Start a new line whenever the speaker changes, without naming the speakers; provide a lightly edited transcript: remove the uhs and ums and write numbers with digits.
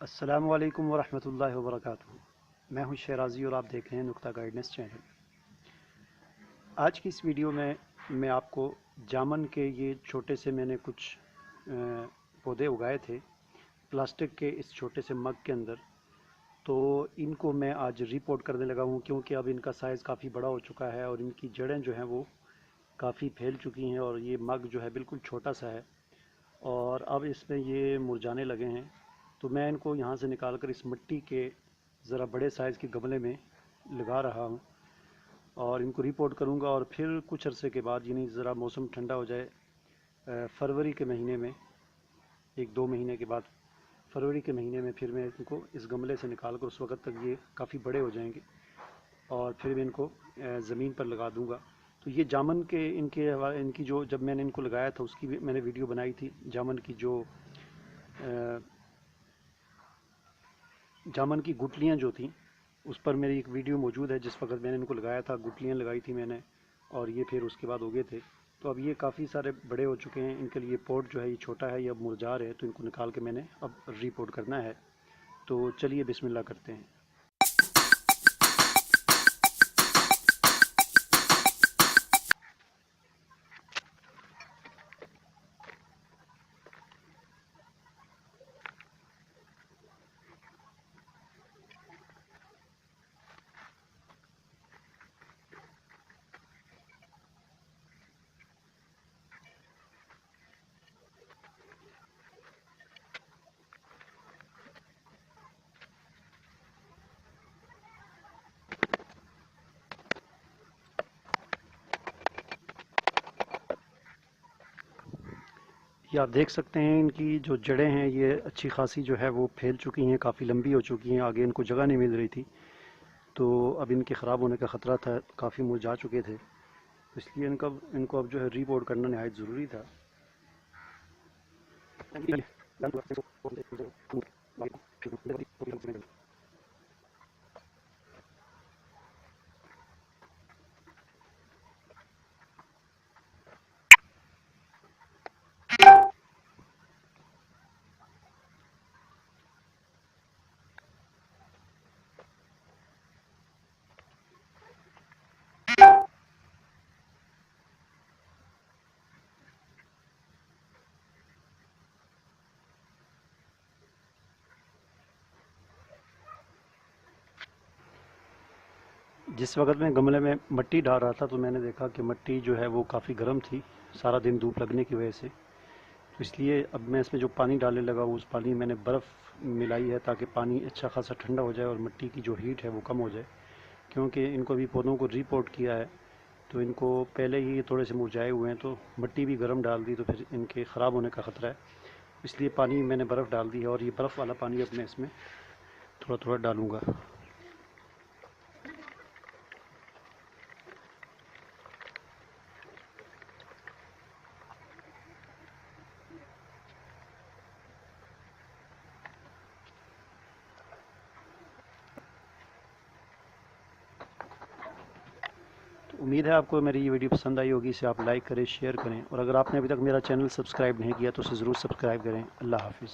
अस्सलामुअलैकुम वरहमतुल्लाहि वबरकातुहू। मैं हूं शेराज़ी और आप देख रहे हैं नुक्ता गाइडेंस चैनल। आज की इस वीडियो में मैं आपको जामन के ये छोटे से मैंने कुछ पौधे उगाए थे प्लास्टिक के इस छोटे से मग के अंदर। तो इनको मैं आज रिपोर्ट करने लगा हूं क्योंकि अब इनका साइज़ काफ़ी बड़ा हो चुका है और इनकी जड़ें जो हैं वो काफ़ी फैल चुकी हैं और ये मग जो है बिल्कुल छोटा सा है और अब इसमें ये मुरझाने लगे हैं। तो मैं इनको यहाँ से निकाल कर इस मिट्टी के ज़रा बड़े साइज़ के गमले में लगा रहा हूँ और इनको रिपोर्ट करूँगा और फिर कुछ अरसे के बाद यानी ज़रा मौसम ठंडा हो जाए फरवरी के महीने में, 1-2 महीने के बाद फरवरी के महीने में फिर मैं इनको इस गमले से निकाल कर उस वक्त तक ये काफ़ी बड़े हो जाएंगे और फिर मैं इनको ज़मीन पर लगा दूँगा। तो ये जामन के इनकी जो जब मैंने इनको लगाया था उसकी भी मैंने वीडियो बनाई थी। जामन की गुठलियाँ जो थी उस पर मेरी एक वीडियो मौजूद है। जिस वक्त मैंने इनको लगाया था गुठलियाँ लगाई थी मैंने और ये फिर उसके बाद उगे थे। तो अब ये काफ़ी सारे बड़े हो चुके हैं। इनके लिए पॉट जो है ये छोटा है, ये अब मुरझा रहे हैं, तो इनको निकाल के मैंने अब रिपोर्ट करना है। तो चलिए बिस्मिल्लाह करते हैं। ये आप देख सकते हैं इनकी जो जड़ें हैं ये अच्छी खासी जो है वो फैल चुकी हैं, काफ़ी लंबी हो चुकी हैं। आगे इनको जगह नहीं मिल रही थी तो अब इनके ख़राब होने का ख़तरा था, काफ़ी मुरझा चुके थे। तो इसलिए इनको अब जो है रिपोर्ट करना नहायत ज़रूरी था। जिस वक्त मैं गमले में मिट्टी डाल रहा था तो मैंने देखा कि मिट्टी जो है वो काफ़ी गर्म थी, सारा दिन धूप लगने की वजह से। तो इसलिए अब मैं इसमें जो पानी डालने लगा उस पानी मैंने बर्फ़ मिलाई है ताकि पानी अच्छा खासा ठंडा हो जाए और मिट्टी की जो हीट है वो कम हो जाए। क्योंकि इनको अभी पौधों को रिपोर्ट किया है तो इनको पहले ही ये थोड़े से मुरझाए हुए हैं, तो मिट्टी भी गर्म डाल दी तो फिर इनके ख़राब होने का ख़तरा है। इसलिए पानी मैंने बर्फ़ डाल दी है और ये बर्फ़ वाला पानी अब मैं इसमें थोड़ा थोड़ा डालूँगा। उम्मीद है आपको मेरी ये वीडियो पसंद आई होगी। इसे आप लाइक करें, शेयर करें और अगर आपने अभी तक मेरा चैनल सब्सक्राइब नहीं किया तो उसे ज़रूर सब्सक्राइब करें। अल्लाह हाफ़िज़।